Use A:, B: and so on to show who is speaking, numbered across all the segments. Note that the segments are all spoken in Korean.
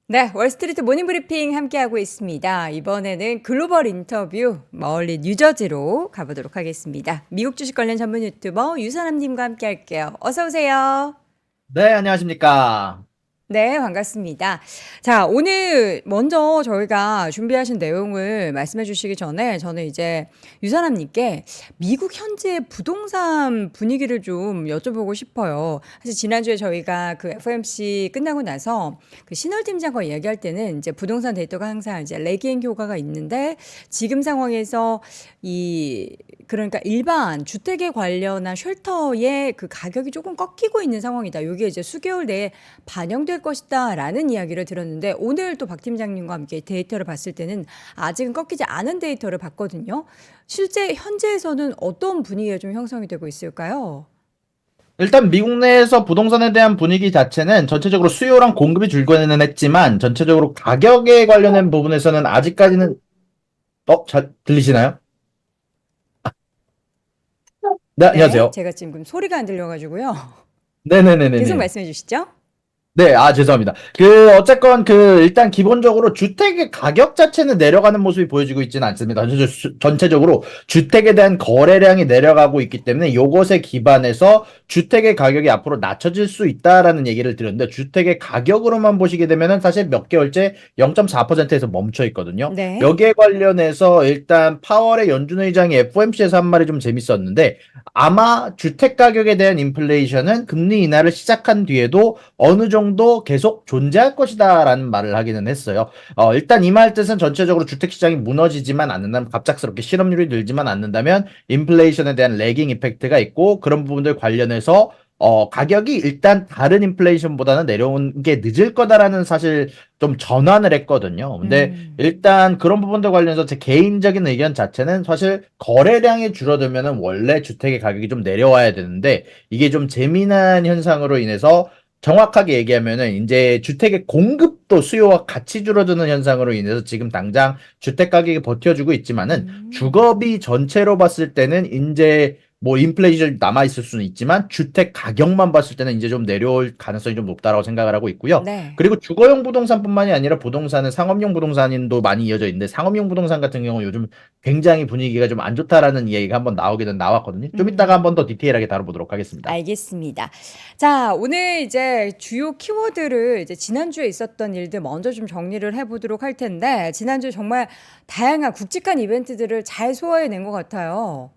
A: 네, 월스트리트 모닝 브리핑 함께하고 있습니다. 이번에는 글로벌 인터뷰 멀리 뉴저지로 가보도록 하겠습니다. 미국 주식 관련 전문 유튜버 유선남님과 함께할게요. 어서 오세요.
B: 네, 안녕하십니까.
A: 네, 반갑습니다. 자, 오늘 먼저 저희가 준비하신 내용을 말씀해 주시기 전에 저는 이제 유선남님께 미국 현재 부동산 분위기를 좀 여쭤보고 싶어요. 사실 지난주에 저희가 그 FOMC 끝나고 나서 그 신월 팀장과 이야기할 때는 이제 부동산 데이터가 항상 이제 레깅 효과가 있는데 지금 상황에서 이 그러니까 일반 주택에 관련한 쉘터의 그 가격이 조금 꺾이고 있는 상황이다. 이게 이제 수개월 내에 반영될 것이다라는 이야기를 들었는데 오늘 또 박 팀장님과 함께 데이터를 봤을 때는 아직은 꺾이지 않은 데이터를 봤거든요. 실제 현재에서는 어떤 분위기가 좀 형성이 되고 있을까요?
B: 일단 미국 내에서 부동산에 대한 분위기 자체는 전체적으로 수요랑 공급이 줄고는 했지만 전체적으로 가격에 관련된 부분에서는 아직까지는 잘 들리시나요? 네,
A: 네,
B: 안녕하세요.
A: 제가 지금 소리가 안 들려가지고요. 계속
B: 네네네네네.
A: 말씀해 주시죠.
B: 네, 죄송합니다. 어쨌건, 일단 기본적으로 주택의 가격 자체는 내려가는 모습이 보여지고 있지는 않습니다. 전체적으로 주택에 대한 거래량이 내려가고 있기 때문에 요것에 기반해서 주택의 가격이 앞으로 낮춰질 수 있다라는 얘기를 드렸는데, 주택의 가격으로만 보시게 되면은 사실 몇 개월째 0.4%에서 멈춰 있거든요.
A: 네.
B: 여기에 관련해서 일단 파월의 연준 의장이 FOMC에서 한 말이 좀 재밌었는데, 아마 주택 가격에 대한 인플레이션은 금리 인하를 시작한 뒤에도 어느 정도 계속 존재할 것이다라는 말을 하기는 했어요. 일단 이 말 뜻은 전체적으로 주택 시장이 무너지지만 않는다면 갑작스럽게 실업률이 늘지만 않는다면 인플레이션에 대한 레깅 이펙트가 있고 그런 부분들 관련해서 가격이 일단 다른 인플레이션보다는 내려온 게 늦을 거다라는 사실 좀 전환을 했거든요. 근데
A: 음.
B: 일단 그런 부분들 관련해서 제 개인적인 의견 자체는 사실 거래량이 줄어들면은 원래 주택의 가격이 좀 내려와야 되는데 이게 좀 재미난 현상으로 인해서 정확하게 얘기하면은 이제 주택의 공급도 수요와 같이 줄어드는 현상으로 인해서 지금 당장 주택 가격이 버텨주고 있지만은
A: 음.
B: 주거비 전체로 봤을 때는 이제 뭐 인플레이션이 남아있을 수는 있지만 주택 가격만 봤을 때는 이제 좀 내려올 가능성이 좀 높다라고 생각을 하고 있고요.
A: 네.
B: 그리고 주거용 부동산뿐만이 아니라 부동산은 상업용 부동산도 많이 이어져 있는데 상업용 부동산 같은 경우는 요즘 굉장히 분위기가 좀 안 좋다라는 이야기가 한번 나오기는 나왔거든요. 좀 이따가
A: 음.
B: 한번 더 디테일하게 다뤄보도록 하겠습니다.
A: 알겠습니다. 자, 오늘 이제 주요 키워드를 이제 지난주에 있었던 일들 먼저 좀 정리를 해보도록 할 텐데, 지난주에 정말 다양한 굵직한 이벤트들을 잘 소화해낸 것 같아요.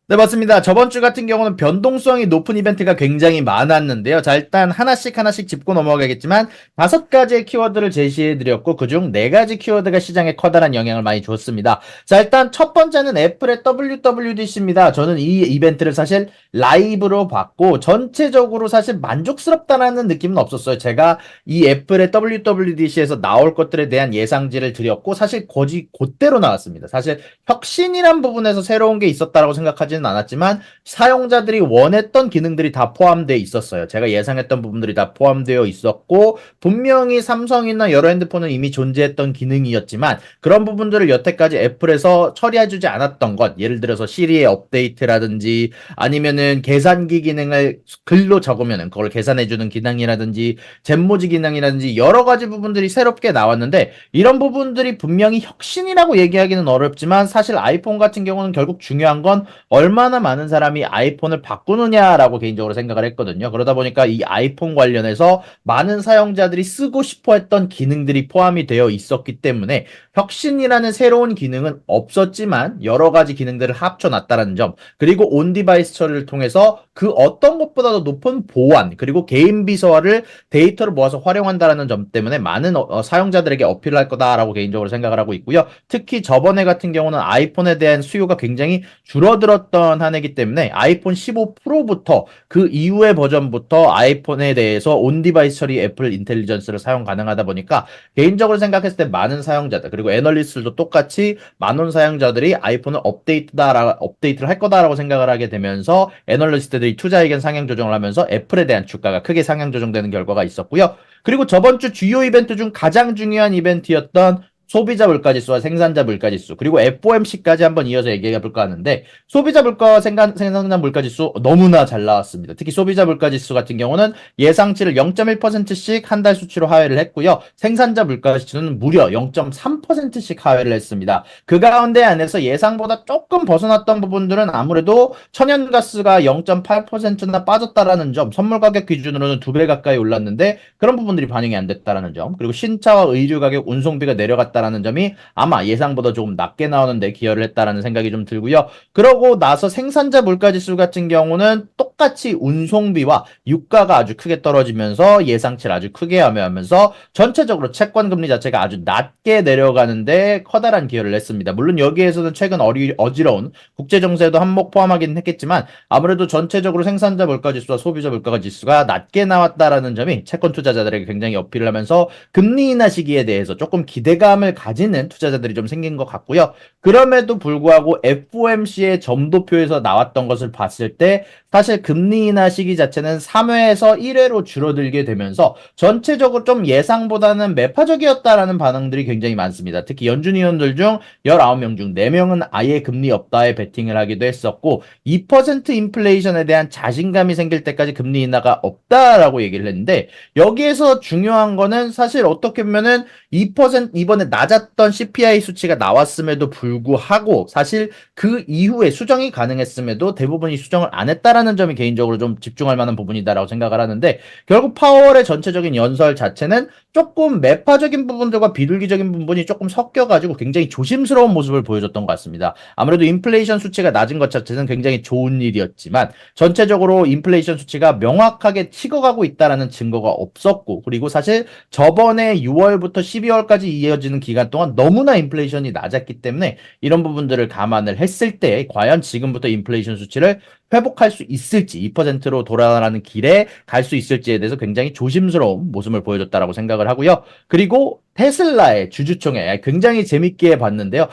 B: 네, 맞습니다. 저번 주 같은 경우는 변동성이 높은 이벤트가 굉장히 많았는데요. 자, 일단 하나씩 하나씩 짚고 넘어가겠지만 5가지의 키워드를 제시해드렸고 그중 4가지 키워드가 시장에 커다란 영향을 많이 줬습니다. 자, 일단 첫 번째는 애플의 WWDC입니다. 저는 이 이벤트를 사실 라이브로 봤고 전체적으로 사실 만족스럽다라는 느낌은 없었어요. 제가 이 애플의 WWDC에서 나올 것들에 대한 예상지를 드렸고 사실 거의 그대로 나왔습니다. 사실 혁신이란 부분에서 새로운 게 있었다라고 생각하지는 않았지만 사용자들이 원했던 기능들이 다 포함되어 있었어요. 제가 예상했던 부분들이 다 포함되어 있었고 분명히 삼성이나 여러 핸드폰은 이미 존재했던 기능이었지만 그런 부분들을 여태까지 애플에서 처리해주지 않았던 것 예를 들어서 시리의 업데이트라든지 아니면은 계산기 기능을 글로 적으면은 그걸 계산해주는 기능이라든지 젠모지 기능이라든지 여러 가지 부분들이 새롭게 나왔는데 이런 부분들이 분명히 혁신이라고 얘기하기는 어렵지만 사실 아이폰 같은 경우는 결국 중요한 건 얼마나 많은 사람이 아이폰을 바꾸느냐라고 개인적으로 생각을 했거든요. 그러다 보니까 이 아이폰 관련해서 많은 사용자들이 쓰고 싶어 했던 기능들이 포함이 되어 있었기 때문에 혁신이라는 새로운 기능은 없었지만 여러 가지 기능들을 합쳐놨다는 점 그리고 온 디바이스 처리를 통해서 그 어떤 것보다도 높은 보안 그리고 개인 비서화를 데이터를 모아서 활용한다는 점 때문에 많은 사용자들에게 어필을 할 거다라고 개인적으로 생각을 하고 있고요. 특히 저번에 같은 경우는 아이폰에 대한 수요가 굉장히 줄어들었던 한 해이기 때문에 아이폰 15 프로부터 그 이후의 버전부터 아이폰에 대해서 온 디바이스 처리 애플 인텔리전스를 사용 가능하다 보니까 개인적으로 생각했을 때 많은 사용자들 그리고 애널리스트들도 똑같이 많은 사용자들이 아이폰을 업데이트를 할 거다라고 생각을 하게 되면서 애널리스트들이 투자 의견 상향 조정을 하면서 애플에 대한 주가가 크게 상향 조정되는 결과가 있었고요. 그리고 저번 주 주요 이벤트 중 가장 중요한 이벤트였던 소비자 물가지수와 생산자 물가지수, 그리고 FOMC까지 한번 이어서 얘기해 볼까 하는데, 소비자 물가와 생산자 물가지수 너무나 잘 나왔습니다. 특히 소비자 물가지수 같은 경우는 예상치를 0.1%씩 한 달 수치로 하회를 했고요. 생산자 물가지수는 무려 0.3%씩 하회를 했습니다. 그 가운데 안에서 예상보다 조금 벗어났던 부분들은 아무래도 천연가스가 0.8%나 빠졌다라는 점, 선물 가격 기준으로는 2배 가까이 올랐는데 그런 부분들이 반영이 안 됐다라는 점, 그리고 신차와 의류 가격, 운송비가 내려갔다라는 점이 아마 예상보다 조금 낮게 나오는데 기여를 했다라는 생각이 좀 들고요. 그러고 나서 생산자 물가지수 같은 경우는 똑같이 운송비와 유가가 아주 크게 떨어지면서 예상치를 아주 크게 하면서 전체적으로 채권 금리 자체가 아주 낮게 내려가는데 커다란 기여를 했습니다. 물론 여기에서는 최근 어지러운 국제 정세도 한몫 포함하기는 했겠지만 아무래도 전체적으로 생산자 물가지수와 소비자 물가지수가 낮게 나왔다라는 점이 채권 투자자들에게 굉장히 어필을 하면서 금리 인하 시기에 대해서 조금 기대감을 가지는 투자자들이 좀 생긴 것 같고요. 그럼에도 불구하고 FOMC의 점도표에서 나왔던 것을 봤을 때 사실 금리 인하 시기 자체는 3회에서 1회로 줄어들게 되면서 전체적으로 좀 예상보다는 매파적이었다라는 반응들이 굉장히 많습니다. 특히 연준 위원들 중 19명 중 4명은 아예 금리 없다에 베팅을 하기도 했었고 2% 인플레이션에 대한 자신감이 생길 때까지 금리 인하가 없다라고 얘기를 했는데 여기에서 중요한 거는 사실 어떻게 보면은 2% 이번에 낮았던 CPI 수치가 나왔음에도 불구하고 사실 그 이후에 수정이 가능했음에도 대부분이 수정을 안 했다라는 점이 개인적으로 좀 집중할 만한 부분이다라고 생각을 하는데 결국 파월의 전체적인 연설 자체는 조금 매파적인 부분들과 비둘기적인 부분이 조금 섞여가지고 굉장히 조심스러운 모습을 보여줬던 것 같습니다. 아무래도 인플레이션 수치가 낮은 것 자체는 굉장히 좋은 일이었지만 전체적으로 인플레이션 수치가 명확하게 식어가고 있다라는 증거가 없었고 그리고 사실 저번에 6월부터 12월까지 이어지는 기간 동안 너무나 인플레이션이 낮았기 때문에 이런 부분들을 감안을 했을 때 과연 지금부터 인플레이션 수치를 회복할 수 있을지 2%로 돌아가는 길에 갈 수 있을지에 대해서 굉장히 조심스러운 모습을 보여줬다라고 생각을 하고요. 그리고 테슬라의 주주총회 굉장히 재밌게 봤는데요.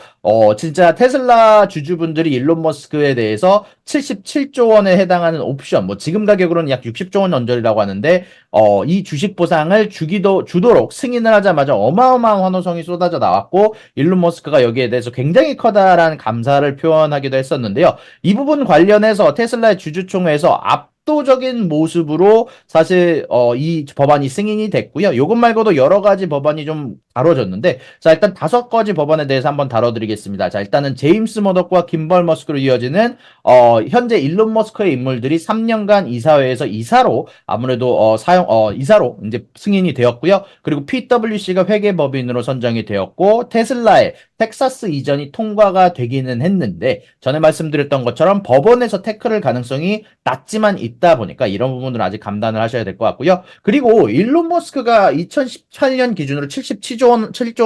B: 진짜 테슬라 주주분들이 일론 머스크에 대해서 77조 원에 해당하는 옵션, 뭐 지금 가격으로는 약 60조 원 언저리라고 하는데 이 주식 보상을 주도록 승인을 하자마자 어마어마한 환호성이 쏟아져 나왔고 일론 머스크가 여기에 대해서 굉장히 커다란 감사를 표현하기도 했었는데요. 이 부분 관련해서 테슬라의 주주총회에서 압도적인 모습으로 사실 이 법안이 승인이 됐고요. 요것 말고도 여러 가지 법안이 좀 다뤄졌는데 자 일단 5가지 법안에 대해서 한번 다뤄드리겠습니다. 자 일단은 제임스 머덕과 김벌 머스크로 이어지는 현재 일론 머스크의 인물들이 3년간 이사회에서 이사로 아무래도 이사로 이제 승인이 되었고요. 그리고 PwC가 회계법인으로 선정이 되었고 테슬라의 텍사스 이전이 통과가 되기는 했는데 전에 말씀드렸던 것처럼 법원에서 태클할 가능성이 낮지만 있다 보니까 이런 부분들은 아직 감단을 하셔야 될 것 같고요. 그리고 일론 머스크가 2018년 기준으로 7조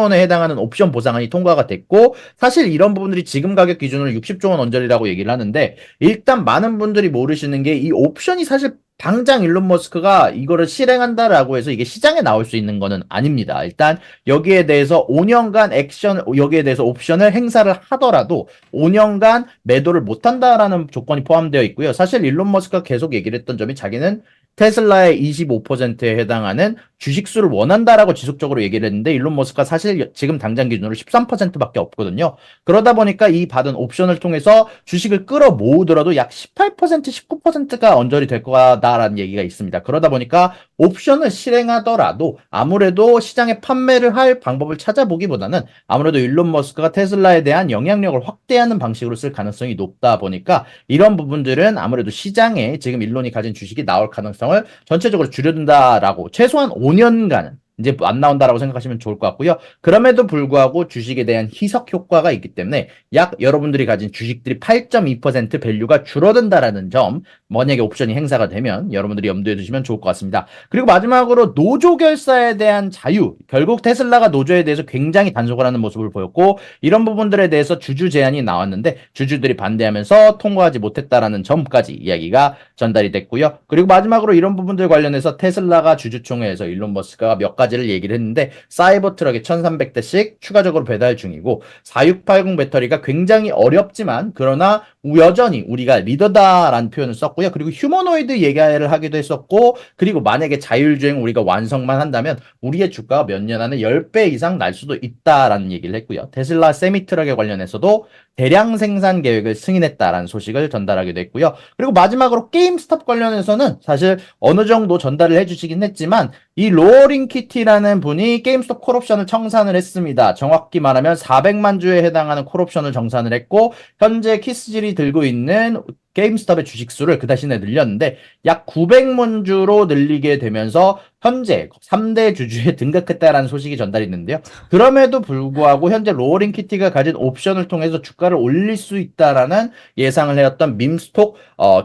B: 원에 해당하는 옵션 보상안이 통과가 됐고 사실 이런 부분들이 지금 가격 기준으로 60조 원 언저리라고 얘기를 하는데 일단 많은 분들이 모르시는 게 이 옵션이 사실 당장 일론 머스크가 이거를 실행한다라고 해서 이게 시장에 나올 수 있는 거는 아닙니다. 일단 여기에 대해서 5년간 여기에 대해서 옵션을 행사를 하더라도 5년간 매도를 못한다라는 조건이 포함되어 있고요. 사실 일론 머스크가 계속 얘기를 했던 점이 자기는 테슬라의 25%에 해당하는 주식수를 원한다라고 지속적으로 얘기를 했는데 일론 머스크가 사실 지금 당장 기준으로 13%밖에 없거든요. 그러다 보니까 이 받은 옵션을 통해서 주식을 끌어 모으더라도 약 18%, 19%가 언저리 될 거다라는 얘기가 있습니다. 그러다 보니까 옵션을 실행하더라도 아무래도 시장에 판매를 할 방법을 찾아보기보다는 아무래도 일론 머스크가 테슬라에 대한 영향력을 확대하는 방식으로 쓸 가능성이 높다 보니까 이런 부분들은 아무래도 시장에 지금 일론이 가진 주식이 나올 가능성을 전체적으로 줄여둔다라고 최소한 5년간은 이제 안 나온다라고 생각하시면 좋을 것 같고요. 그럼에도 불구하고 주식에 대한 희석 효과가 있기 때문에 약 여러분들이 가진 주식들이 8.2% 밸류가 줄어든다라는 점 만약에 옵션이 행사가 되면 여러분들이 염두에 두시면 좋을 것 같습니다. 그리고 마지막으로 노조 결사에 대한 자유 결국 테슬라가 노조에 대해서 굉장히 단속을 하는 모습을 보였고 이런 부분들에 대해서 주주 제안이 나왔는데 주주들이 반대하면서 통과하지 못했다라는 점까지 이야기가 전달이 됐고요. 그리고 마지막으로 이런 부분들 관련해서 테슬라가 주주총회에서 일론 머스크가 몇 가지를 얘기를 했는데 사이버 트럭에 1300대씩 추가적으로 배달 중이고 4680 배터리가 굉장히 어렵지만 그러나 여전히 우리가 리더다라는 표현을 썼고요. 그리고 휴머노이드 얘기를 하기도 했었고, 그리고 만약에 자율주행 우리가 완성만 한다면 우리의 주가가 몇 년 안에 10배 이상 날 수도 있다라는 얘기를 했고요. 테슬라 세미트럭에 관련해서도 대량 생산 계획을 승인했다라는 소식을 전달하기도 했고요. 그리고 마지막으로 게임스톱 관련해서는 사실 어느 정도 전달을 해주시긴 했지만 이 로어링 키티라는 분이 게임스톱 콜옵션을 청산을 했습니다. 정확히 말하면 400만 주에 해당하는 콜옵션을 정산을 했고 현재 키스질이 들고 있는 게임스톱의 주식수를 그 대신에 늘렸는데 약 900만 주로 늘리게 되면서 현재 3대 주주에 등극했다라는 소식이 전달이 있는데요. 그럼에도 불구하고 현재 로어링 키티가 가진 옵션을 통해서 주가를 올릴 수 있다라는 예상을 해왔던 밈스톡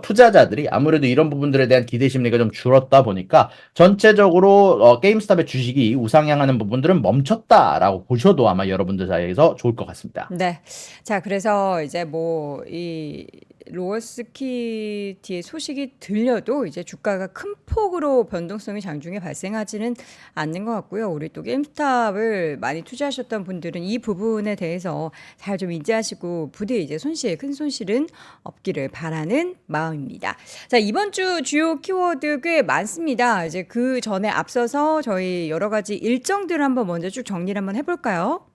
B: 투자자들이 아무래도 이런 부분들에 대한 기대 심리가 좀 줄었다 보니까 전체적으로 게임스톱의 주식이 우상향하는 부분들은 멈췄다라고 보셔도 아마 여러분들 사이에서 좋을 것 같습니다.
A: 네. 자, 그래서 이제 뭐 이 로어스키티의 소식이 들려도 이제 주가가 큰 폭으로 변동성이 장중에 발생하지는 않는 것 같고요. 우리 또 게임스탑을 많이 투자하셨던 분들은 이 부분에 대해서 잘 좀 인지하시고 부디 이제 큰 손실은 없기를 바라는 마음입니다. 자, 이번 주 주요 키워드 꽤 많습니다. 이제 그 전에 앞서서 저희 여러 가지 일정들을 한번 먼저 쭉 정리를 한번 해볼까요?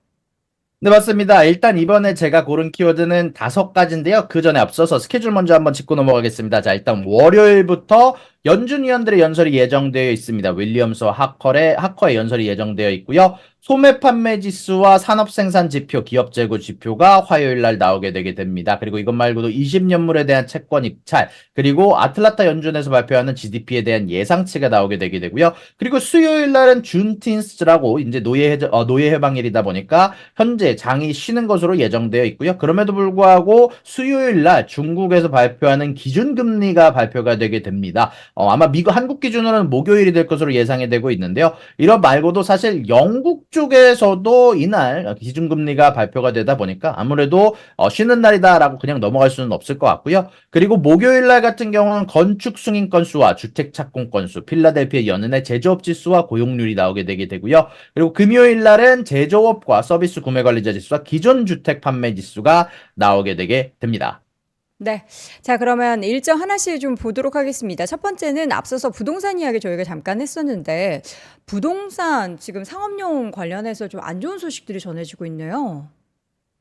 B: 네, 맞습니다. 일단 이번에 제가 고른 키워드는 5가지인데요. 그 전에 앞서서 스케줄 먼저 한번 짚고 넘어가겠습니다. 자, 일단 월요일부터 연준 위원들의 연설이 예정되어 있습니다. 윌리엄스와 하커의 연설이 예정되어 있고요. 소매 판매 지수와 산업 생산 지표, 기업 재고 지표가 화요일 날 나오게 되게 됩니다. 그리고 이것 말고도 20년물에 대한 채권 입찰, 그리고 아틀란타 연준에서 발표하는 GDP에 대한 예상치가 나오게 되게 되고요. 그리고 수요일 날은 준틴스라고 이제 노예 해방일이다 보니까 현재 장이 쉬는 것으로 예정되어 있고요. 그럼에도 불구하고 수요일 날 중국에서 발표하는 기준금리가 발표가 되게 됩니다. 아마 한국 기준으로는 목요일이 될 것으로 예상이 되고 있는데요. 이런 말고도 사실 영국 쪽에서도 이날 기준금리가 발표가 되다 보니까 아무래도 쉬는 날이다라고 그냥 넘어갈 수는 없을 것 같고요. 그리고 목요일 날 같은 경우는 건축 승인 건수와 주택 착공 건수, 필라델피아 연은의 제조업 지수와 고용률이 나오게 되게 되고요. 그리고 금요일 날은 제조업과 서비스 구매 관리자 지수와 기존 주택 판매 지수가 나오게 되게 됩니다.
A: 네. 자, 그러면 일정 하나씩 좀 보도록 하겠습니다. 첫 번째는 앞서서 부동산 이야기 저희가 잠깐 했었는데, 부동산 지금 상업용 관련해서 좀 안 좋은 소식들이 전해지고 있네요.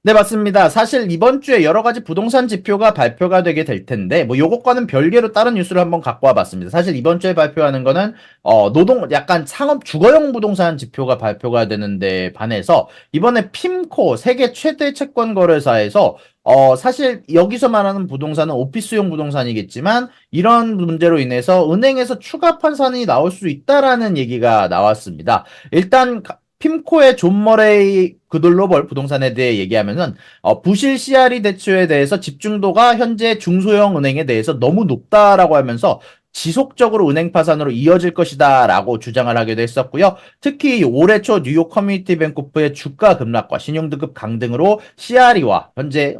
B: 네, 맞습니다. 사실 이번 주에 여러 가지 부동산 지표가 발표가 되게 될 텐데, 뭐 요것과는 별개로 다른 뉴스를 한번 갖고 와봤습니다. 사실 이번 주에 발표하는 거는, 약간 상업 주거용 부동산 지표가 발표가 되는데 반해서, 이번에 핌코 세계 최대 채권 거래사에서, 사실 여기서 말하는 부동산은 오피스용 부동산이겠지만, 이런 문제로 인해서 은행에서 추가 판산이 나올 수 있다라는 얘기가 나왔습니다. 일단, 핌코의 존 머레이 그글로벌 부동산에 대해 얘기하면은 부실 CRE 대출에 대해서 집중도가 현재 중소형 은행에 대해서 너무 높다라고 하면서 지속적으로 은행 파산으로 이어질 것이다라고 주장을 하기도 했었고요. 특히 올해 초 뉴욕 커뮤니티 뱅코프의 주가 급락과 신용등급 강등으로 CRE와 현재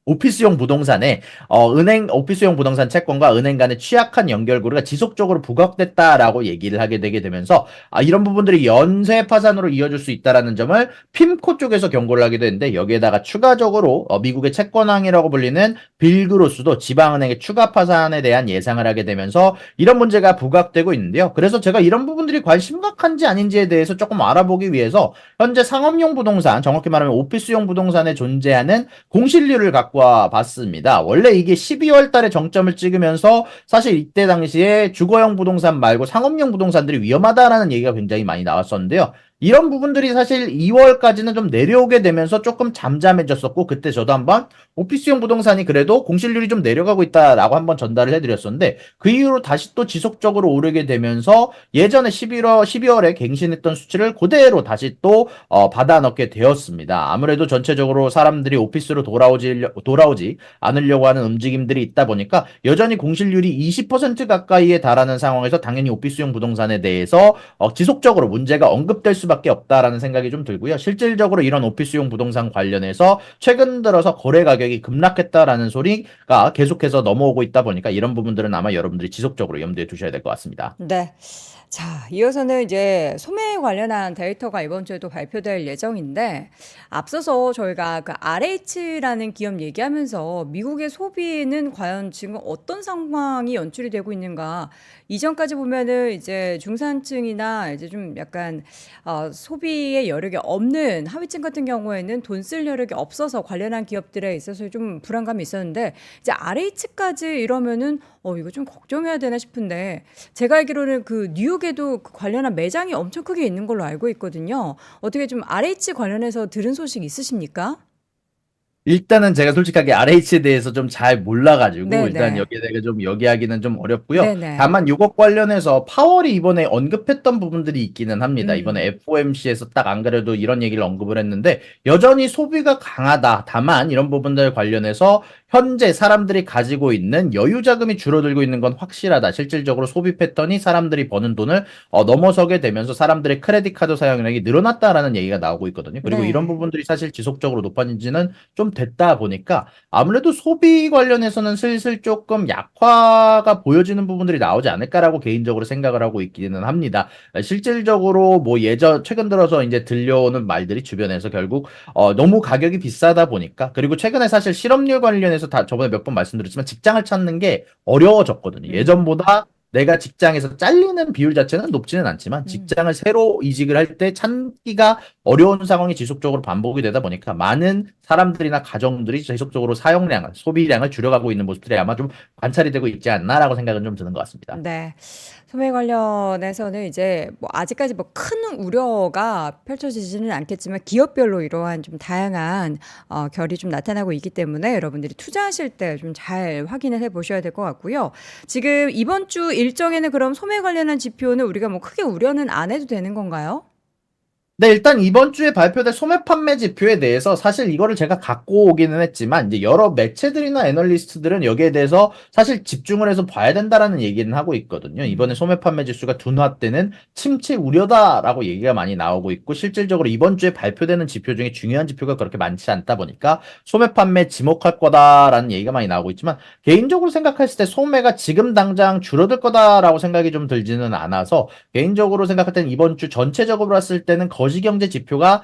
B: 오피스용 부동산에 오피스용 부동산 채권과 은행 간의 취약한 연결고리가 지속적으로 부각됐다라고 얘기를 하게 되게 되면서 이런 부분들이 연쇄 파산으로 이어질 수 있다라는 점을 핌코 쪽에서 경고를 하게 되는데 여기에다가 추가적으로 미국의 채권왕이라고 불리는 빌그로스도 지방은행의 추가 파산에 대한 예상을 하게 되면서 이런 문제가 부각되고 있는데요. 그래서 제가 이런 부분들이 과연 심각한지 아닌지에 대해서 조금 알아보기 위해서 현재 상업용 부동산, 정확히 말하면 오피스용 부동산에 존재하는 공실률을 갖고 와 봤습니다. 원래 이게 12월 달에 정점을 찍으면서 사실 이때 당시에 주거용 부동산 말고 상업용 부동산들이 위험하다라는 얘기가 굉장히 많이 나왔었는데요. 이런 부분들이 사실 2월까지는 좀 내려오게 되면서 조금 잠잠해졌었고 그때 저도 한번 오피스용 부동산이 그래도 공실률이 좀 내려가고 있다라고 한번 전달을 해드렸었는데 그 이후로 다시 또 지속적으로 오르게 되면서 예전에 12월에 갱신했던 수치를 그대로 다시 또 받아 넣게 되었습니다. 아무래도 전체적으로 사람들이 오피스로 돌아오지 않으려고 하는 움직임들이 있다 보니까 여전히 공실률이 20% 가까이에 달하는 상황에서 당연히 오피스용 부동산에 대해서 지속적으로 문제가 언급될 수밖에 없다라는 생각이 좀 들고요. 실질적으로 이런 오피스용 부동산 관련해서 최근 들어서 거래 가격이 급락했다라는 소리가 계속해서 넘어오고 있다 보니까 이런 부분들은 아마 여러분들이 지속적으로 염두에 두셔야 될 것 같습니다.
A: 네. 자, 이어서는 이제 소매에 관련한 데이터가 이번 주에도 발표될 예정인데, 앞서서 저희가 그 RH라는 기업 얘기하면서 미국의 소비는 과연 지금 어떤 상황이 연출이 되고 있는가, 이전까지 보면은 이제 중산층이나 이제 좀 약간 소비의 여력이 없는 하위층 같은 경우에는 돈 쓸 여력이 없어서 관련한 기업들에 있어서 좀 불안감이 있었는데, 이제 RH까지 이러면은 이거 좀 걱정해야 되나 싶은데, 제가 알기로는 그 뉴욕에도 그 관련한 매장이 엄청 크게 있는 걸로 알고 있거든요. 어떻게 좀 RH 관련해서 들은 소식 있으십니까?
B: 일단은 제가 솔직하게 RH에 대해서 좀 잘 몰라가지고 일단
A: 네네.
B: 여기에 대해 좀 얘기하기는 좀 어렵고요.
A: 네네.
B: 다만 이것 관련해서 파월이 이번에 언급했던 부분들이 있기는 합니다. 이번에
A: 음.
B: FOMC에서 딱 안 그래도 이런 얘기를 언급을 했는데 여전히 소비가 강하다. 다만 이런 부분들 관련해서 현재 사람들이 가지고 있는 여유 자금이 줄어들고 있는 건 확실하다. 실질적으로 소비 패턴이 사람들이 버는 돈을 넘어서게 되면서 사람들의 크레딧 카드 사용량이 늘어났다라는 얘기가 나오고 있거든요. 그리고 이런
A: 네.
B: 부분들이 사실 지속적으로 높아진지는 좀 됐다 보니까 아무래도 소비 관련해서는 슬슬 조금 약화가 보여지는 부분들이 나오지 않을까라고 개인적으로 생각을 하고 있기는 합니다. 실질적으로 뭐 최근 들어서 이제 들려오는 말들이 주변에서 결국 너무 가격이 비싸다 보니까 그리고 최근에 사실 실업률 관련해서 다 저번에 몇 번 말씀드렸지만 직장을 찾는 게 어려워졌거든요.
A: 음.
B: 예전보다 내가 직장에서 잘리는 비율 자체는 높지는 않지만
A: 음.
B: 직장을 새로 이직을 할 때 찾기가 어려운 상황이 지속적으로 반복이 되다 보니까 많은 사람들이나 가정들이 지속적으로 사용량을, 소비량을 줄여가고 있는 모습들이 아마 좀 관찰이 되고 있지 않나라고 생각은 좀 드는 것 같습니다.
A: 네. 소매 관련해서는 이제 뭐 아직까지 뭐 큰 우려가 펼쳐지지는 않겠지만 기업별로 이러한 좀 다양한 결이 좀 나타나고 있기 때문에 여러분들이 투자하실 때 좀 잘 확인을 해 보셔야 될 것 같고요. 지금 이번 주 일정에는 그럼 소매 관련한 지표는 우리가 뭐 크게 우려는 안 해도 되는 건가요?
B: 네, 일단 이번 주에 발표될 소매 판매 지표에 대해서 사실 이거를 제가 갖고 오기는 했지만 이제 여러 매체들이나 애널리스트들은 여기에 대해서 사실 집중을 해서 봐야 된다라는 얘기는 하고 있거든요. 이번에
A: 음.
B: 소매 판매 지수가 둔화되는 침체 우려다라고 얘기가 많이 나오고 있고 실질적으로 이번 주에 발표되는 지표 중에 중요한 지표가 그렇게 많지 않다 보니까 소매 판매 지목할 거다라는 얘기가 많이 나오고 있지만 개인적으로 생각했을 때 소매가 지금 당장 줄어들 거다라고 생각이 좀 들지는 않아서 개인적으로 생각할 때는 이번 주 전체적으로 봤을 때는 거시경제 지표가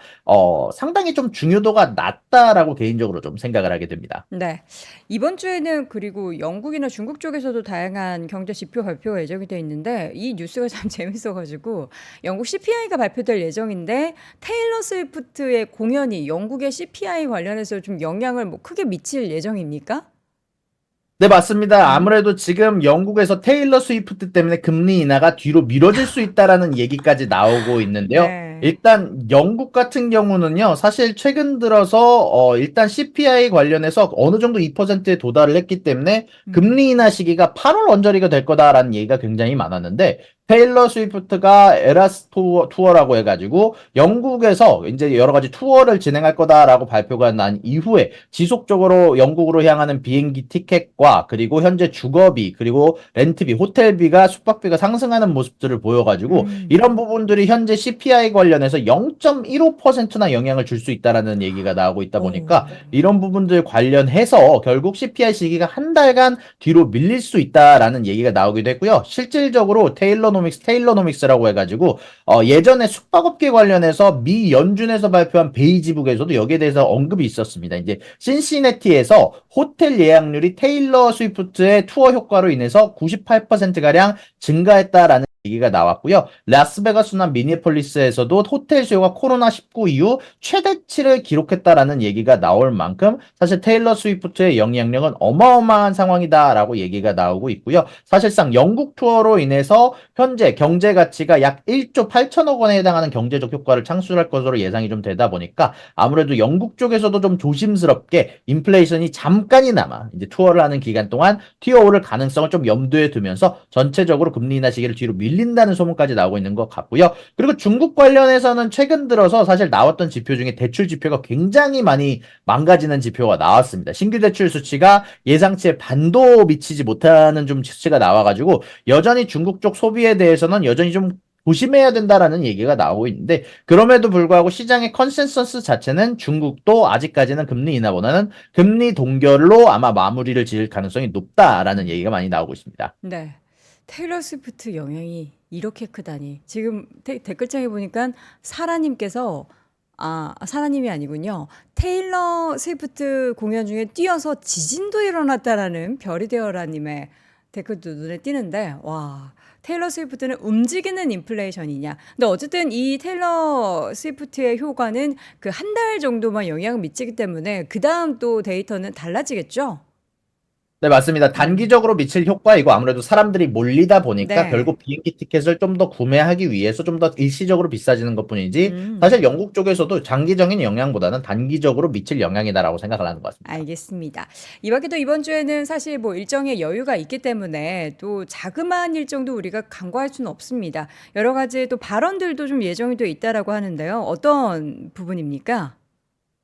B: 상당히 좀 중요도가 낮다라고 개인적으로 좀 생각을 하게 됩니다.
A: 네. 이번 주에는 그리고 영국이나 중국 쪽에서도 다양한 경제 지표 발표가 예정이 돼 있는데 이 뉴스가 참 재밌어가지고 영국 CPI가 발표될 예정인데 테일러 스위프트의 공연이 영국의 CPI 관련해서 좀 영향을 뭐 크게 미칠 예정입니까?
B: 네, 맞습니다.
A: 음.
B: 아무래도 지금 영국에서 테일러 스위프트 때문에 금리 인하가 뒤로 미뤄질 수 있다라는 얘기까지 나오고 있는데요.
A: 네.
B: 일단 영국 같은 경우는요, 사실 최근 들어서 일단 CPI 관련해서 어느 정도 2%에 도달을 했기 때문에
A: 음.
B: 금리 인하 시기가 8월 언저리가 될 거다라는 얘기가 굉장히 많았는데 테일러 스위프트가 에라스 투어라고 해가지고 영국에서 이제 여러 가지 투어를 진행할 거다라고 발표가 난 이후에 지속적으로 영국으로 향하는 비행기 티켓과 그리고 현재 주거비 그리고 렌트비, 호텔비가 숙박비가 상승하는 모습들을 보여가지고
A: 음.
B: 이런 부분들이 현재 CPI 관련해서 0.15%나 영향을 줄 수 있다라는 얘기가 나오고 있다 보니까
A: 오.
B: 이런 부분들 관련해서 결국 CPI 시기가 한 달간 뒤로 밀릴 수 있다라는 얘기가 나오기도 했고요. 실질적으로 테일러노믹스라고 해가지고 예전에 숙박업계 관련해서 미 연준에서 발표한 베이지북에서도 여기에 대해서 언급이 있었습니다. 이제 신시내티에서 호텔 예약률이 테일러 스위프트의 투어 효과로 인해서 98%가량 증가했다라는 얘기가 나왔고요. 라스베가스나 미니폴리스에서도 호텔 수요가 코로나19 이후 최대치를 기록했다라는 얘기가 나올 만큼 사실 테일러 스위프트의 영향력은 어마어마한 상황이다라고 얘기가 나오고 있고요. 사실상 영국 투어로 인해서 현재 경제 가치가 약 1조 8천억 원에 해당하는 경제적 효과를 창출할 것으로 예상이 좀 되다 보니까 아무래도 영국 쪽에서도 좀 조심스럽게 인플레이션이 잠깐이나마 이제 투어를 하는 기간 동안 튀어오를 가능성을 좀 염두에 두면서 전체적으로 금리 인하 시기를 뒤로 밀린다는 소문까지 나오고 있는 것 같고요. 그리고 중국 관련해서는 최근 들어서 사실 나왔던 지표 중에 대출 지표가 굉장히 많이 망가지는 지표가 나왔습니다. 신규 대출 수치가 예상치의 반도 미치지 못하는 좀 수치가 나와가지고 여전히 중국 쪽 소비에 대해서는 여전히 좀 조심해야 된다라는 얘기가 나오고 있는데 그럼에도 불구하고 시장의 컨센서스 자체는 중국도 아직까지는 금리 인하보다는 금리 동결로 아마 마무리를 지을 가능성이 높다라는 얘기가 많이 나오고 있습니다.
A: 네. 테일러 스위프트 영향이 이렇게 크다니. 지금 댓글창에 보니까 사라님께서 사라님이 아니군요. 테일러 스위프트 공연 중에 뛰어서 지진도 일어났다라는 별이 되어라님의 댓글도 눈에 띄는데, 와, 테일러 스위프트는 움직이는 인플레이션이냐. 근데 어쨌든 이 테일러 스위프트의 효과는 그 한 달 정도만 영향을 미치기 때문에 그 다음 또 데이터는 달라지겠죠?
B: 네, 맞습니다. 단기적으로 미칠 효과이고 아무래도 사람들이 몰리다 보니까
A: 네.
B: 결국 비행기 티켓을 좀 더 구매하기 위해서 좀 더 일시적으로 비싸지는 것뿐이지
A: 음.
B: 사실 영국 쪽에서도 장기적인 영향보다는 단기적으로 미칠 영향이다라고 생각을 하는 것 같습니다.
A: 알겠습니다. 이 밖에도 이번 주에는 사실 뭐 일정의 여유가 있기 때문에 또 자그마한 일정도 우리가 간과할 수는 없습니다. 여러 가지 또 발언들도 좀 예정이 돼 있다라고 하는데요. 어떤 부분입니까?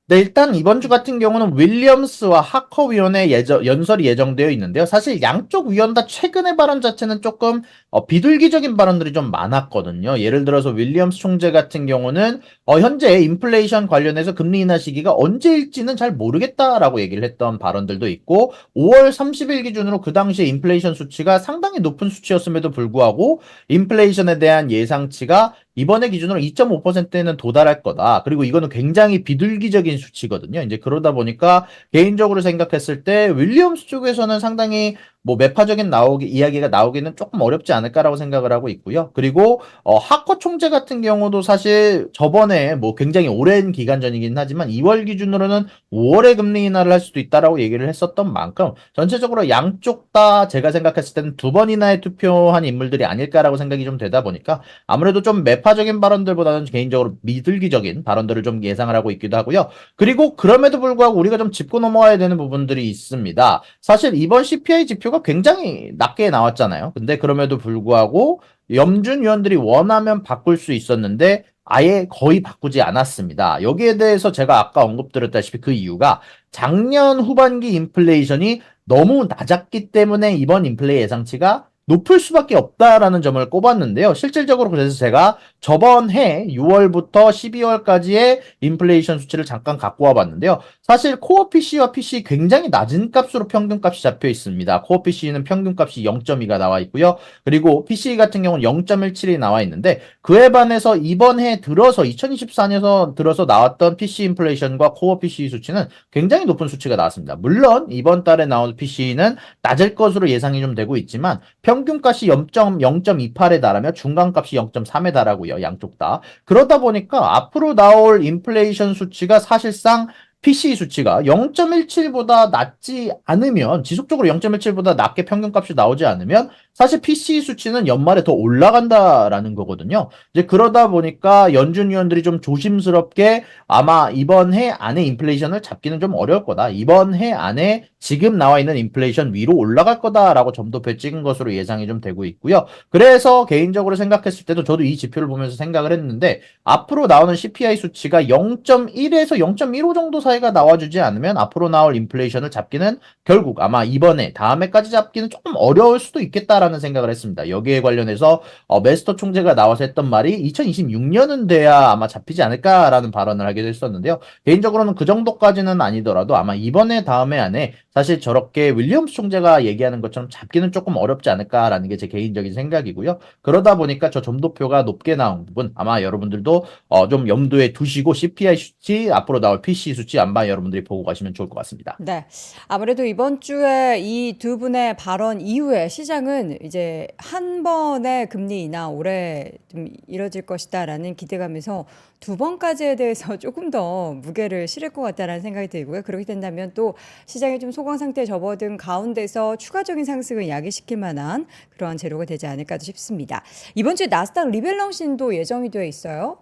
B: 네, 일단 이번 주 같은 경우는 윌리엄스와 하커 위원의 연설이 예정되어 있는데요. 사실 양쪽 위원 다 최근의 발언 자체는 조금 비둘기적인 발언들이 좀 많았거든요. 예를 들어서 윌리엄스 총재 같은 경우는 현재 인플레이션 관련해서 금리 인하 시기가 언제일지는 잘 모르겠다라고 얘기를 했던 발언들도 있고 5월 30일 기준으로 그 당시에 인플레이션 수치가 상당히 높은 수치였음에도 불구하고 인플레이션에 대한 예상치가 이번에 기준으로 2.5%에는 도달할 거다. 그리고 이거는 굉장히 비둘기적인 수치거든요. 이제 그러다 보니까 개인적으로 생각했을 때 윌리엄스 쪽에서는 상당히 뭐 매파적인 이야기가 나오기는 조금 어렵지 않을까라고 생각을 하고 있고요. 그리고 하커 총재 같은 경우도 사실 저번에 뭐 굉장히 오랜 기간 전이긴 하지만 2월 기준으로는 5월에 금리 인하를 할 수도 있다라고 얘기를 했었던 만큼 전체적으로 양쪽 다 제가 생각했을 때는 두 번이나의 투표한 인물들이 아닐까라고 생각이 좀 되다 보니까 아무래도 좀 매파적인 발언들보다는 개인적으로 미들기적인 발언들을 좀 예상을 하고 있기도 하고요. 그리고 그럼에도 불구하고 우리가 좀 짚고 넘어가야 되는 부분들이 있습니다. 사실 이번 CPI 지표가 굉장히 낮게 나왔잖아요. 근데 그럼에도 불구하고 염준 위원들이 원하면 바꿀 수 있었는데 아예 거의 바꾸지 않았습니다. 여기에 대해서 제가 아까 언급드렸다시피 그 이유가 작년 후반기 인플레이션이 너무 낮았기 때문에 이번 인플레 예상치가 높을 수밖에 없다라는 점을 꼽았는데요. 실질적으로 그래서 제가 저번 해 6월부터 12월까지의 인플레이션 수치를 잠깐 갖고 와봤는데요. 사실 코어 PC와 PC 굉장히 낮은 값으로 평균값이 잡혀 있습니다. 코어 PC는 평균값이 0.2가 나와 있고요. 그리고 PC 같은 경우는 0.17이 나와 있는데 그에 반해서 이번 해 들어서 2024년에서 들어서 나왔던 PC 인플레이션과 코어 PC 수치는 굉장히 높은 수치가 나왔습니다. 물론 이번 달에 나온 PC는 낮을 것으로 예상이 좀 되고 있지만 평균값이 0.28에 달하며 중간값이 0.3에 달하고요. 양쪽 다. 그러다 보니까 앞으로 나올 인플레이션 수치가 사실상 PC 수치가 0.17보다 낮지 않으면 지속적으로 0.17보다 낮게 평균값이 나오지 않으면 사실 PC 수치는 연말에 더 올라간다라는 거거든요. 이제 그러다 보니까 연준 위원들이 좀 조심스럽게 아마 이번 해 안에 인플레이션을 잡기는 좀 어려울 거다. 이번 해 안에 지금 나와 있는 인플레이션 위로 올라갈 거다라고 점도표에 찍은 것으로 예상이 좀 되고 있고요. 그래서 개인적으로 생각했을 때도 저도 이 지표를 보면서 생각을 했는데 앞으로 나오는 CPI 수치가 0.1에서 0.15 정도 사이가 나와주지 않으면 앞으로 나올 인플레이션을 잡기는 결국 아마 이번에 다음 해까지 잡기는 조금 어려울 수도 있겠다라는 생각을 했습니다. 여기에 관련해서 메스터 총재가 나와서 했던 말이 2026년은 돼야 아마 잡히지 않을까라는 발언을 하기도 했었는데요. 개인적으로는 그 정도까지는 아니더라도 아마 이번에 다음 해 안에 사실 저렇게 윌리엄스 총재가 얘기하는 것처럼 잡기는 조금 어렵지 않을까라는 게 제 개인적인 생각이고요. 그러다 보니까 저 점도표가 높게 나온 부분 아마 여러분들도 좀 염두에 두시고 CPI 수치 앞으로 나올 PC 수치 아마 여러분들이 보고 가시면 좋을 것 같습니다.
A: 네. 아무래도 이번 주에 이 두 분의 발언 이후에 시장은 이제 한 번의 금리 인하 올해 좀 이뤄질 것이다라는 기대감에서 두 번까지에 대해서 조금 더 무게를 실을 것 같다라는 생각이 들고요. 그렇게 된다면 또 시장이 좀 소강 상태에 접어든 가운데서 추가적인 상승을 야기시킬 만한 그러한 재료가 되지 않을까도 싶습니다. 이번 주에 나스닥 리밸런싱도 예정이 되어 있어요.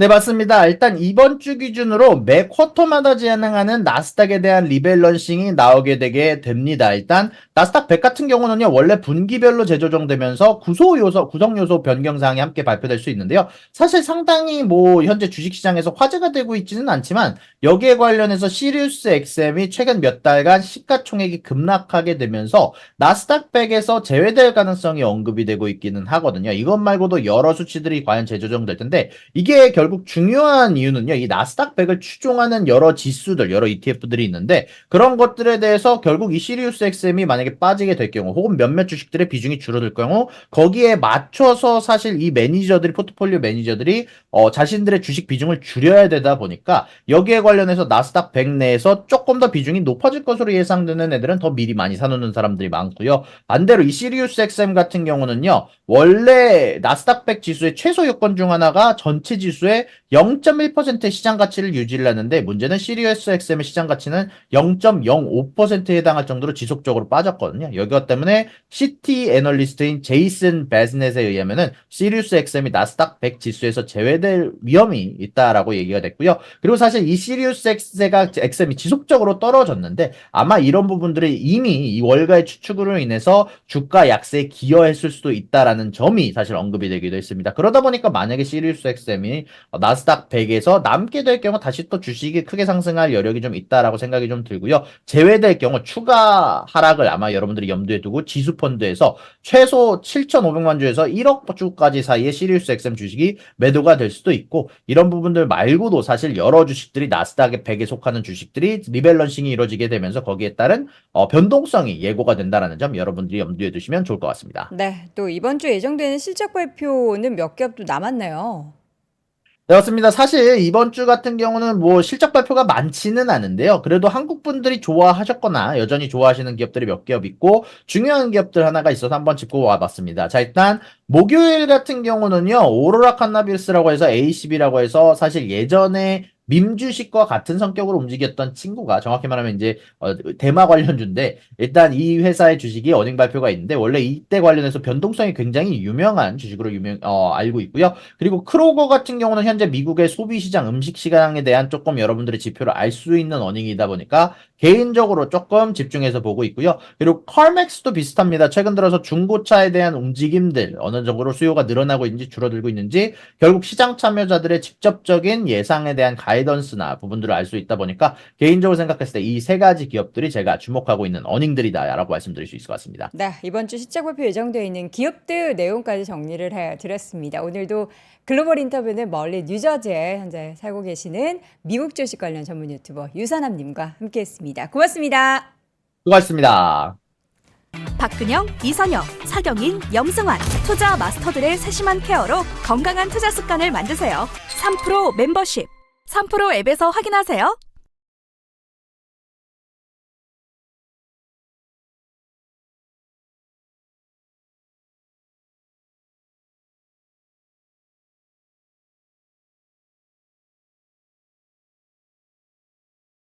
B: 네, 맞습니다. 일단 이번 주 기준으로 매 쿼터마다 진행하는 나스닥에 대한 리밸런싱이 나오게 되게 됩니다. 일단 나스닥 100 같은 경우는요, 원래 분기별로 재조정되면서 구성 요소 변경 사항이 함께 발표될 수 있는데요. 사실 상당히 뭐 현재 주식 시장에서 화제가 되고 있지는 않지만 여기에 관련해서 시리우스 XM이 최근 몇 달간 시가총액이 급락하게 되면서 나스닥 100에서 제외될 가능성이 언급이 되고 있기는 하거든요. 이것 말고도 여러 수치들이 과연 재조정될 텐데 이게 결국 결국 중요한 이유는요. 이 나스닥 100을 추종하는 여러 지수들, 여러 ETF들이 있는데 그런 것들에 대해서 결국 이 시리우스 XM이 만약에 빠지게 될 경우 혹은 몇몇 주식들의 비중이 줄어들 경우 거기에 맞춰서 사실 이 매니저들이 포트폴리오 매니저들이 자신들의 주식 비중을 줄여야 되다 보니까 여기에 관련해서 나스닥 100 내에서 조금 더 비중이 높아질 것으로 예상되는 애들은 더 미리 많이 사놓는 사람들이 많고요. 반대로 이 시리우스 XM 같은 경우는요. 원래 나스닥 100 지수의 최소 요건 중 하나가 전체 지수의 0.1%의 시장 가치를 유지를 하는데 문제는 시리우스 XM의 시장 가치는 0.05%에 해당할 정도로 지속적으로 빠졌거든요. 여기 때문에 CT 애널리스트인 제이슨 베즈넷에 의하면은 시리우스 XM이 나스닥 100 지수에서 제외될 위험이 있다라고 얘기가 됐고요. 그리고 사실 이 시리우스 XM이 지속적으로 떨어졌는데 아마 이런 부분들이 이미 이 월가의 추측으로 인해서 주가 약세에 기여했을 수도 있다라는 점이 사실 언급이 되기도 했습니다. 그러다 보니까 만약에 시리우스 XM이 나스닥 100에서 남게 될 경우 다시 또 주식이 크게 상승할 여력이 좀 있다라고 생각이 좀 들고요. 제외될 경우 추가 하락을 아마 여러분들이 염두에 두고 지수 펀드에서 최소 7,500만 주에서 1억 주까지 사이에 시리우스 XM 주식이 매도가 될 수도 있고 이런 부분들 말고도 사실 여러 주식들이 나스닥 100에 속하는 주식들이 리밸런싱이 이루어지게 되면서 거기에 따른 변동성이 예고가 된다는 점 여러분들이 염두에 두시면 좋을 것 같습니다.
A: 네, 또 이번 주 예정되는 실적 발표는 몇 개업도 남았네요.
B: 네, 맞습니다. 사실 이번 주 같은 경우는 뭐 실적 발표가 많지는 않은데요. 그래도 한국 분들이 좋아하셨거나 여전히 좋아하시는 기업들이 몇 기업 있고 중요한 기업들 하나가 있어서 한번 짚고 와봤습니다. 자, 일단 목요일 같은 경우는요. 오로라 칸나비스라고 해서 ACB라고 해서 사실 예전에 밈주식과 같은 성격으로 움직였던 친구가 정확히 말하면 이제 대마 관련주인데 일단 이 회사의 주식이 어닝 발표가 있는데 원래 이때 관련해서 변동성이 굉장히 유명한 주식으로 알고 있고요. 그리고 크로거 같은 경우는 현재 미국의 소비시장, 음식시장에 대한 조금 여러분들의 지표를 알 수 있는 어닝이다 보니까 개인적으로 조금 집중해서 보고 있고요. 그리고 컬맥스도 비슷합니다. 최근 들어서 중고차에 대한 움직임들 어느 정도로 수요가 늘어나고 있는지 줄어들고 있는지 결국 시장 참여자들의 직접적인 예상에 대한 가이던스나 부분들을 알 수 있다 보니까 개인적으로 생각했을 때 이 세 가지 기업들이 제가 주목하고 있는 어닝들이다라고 말씀드릴 수 있을 것 같습니다.
A: 네, 이번 주 실적 발표 예정되어 있는 기업들 내용까지 정리를 해드렸습니다. 오늘도 글로벌 인터뷰는 멀리 뉴저지에 현재 살고 계시는 미국 주식 관련 전문 유튜버 유산남님과 함께했습니다. 고맙습니다.
B: 수고하셨습니다.
C: 박근영, 이선영, 서경인, 염승환 투자 마스터들의 세심한 케어로 건강한 투자 습관을 만드세요. 3프로 멤버십 3프로 앱에서 확인하세요.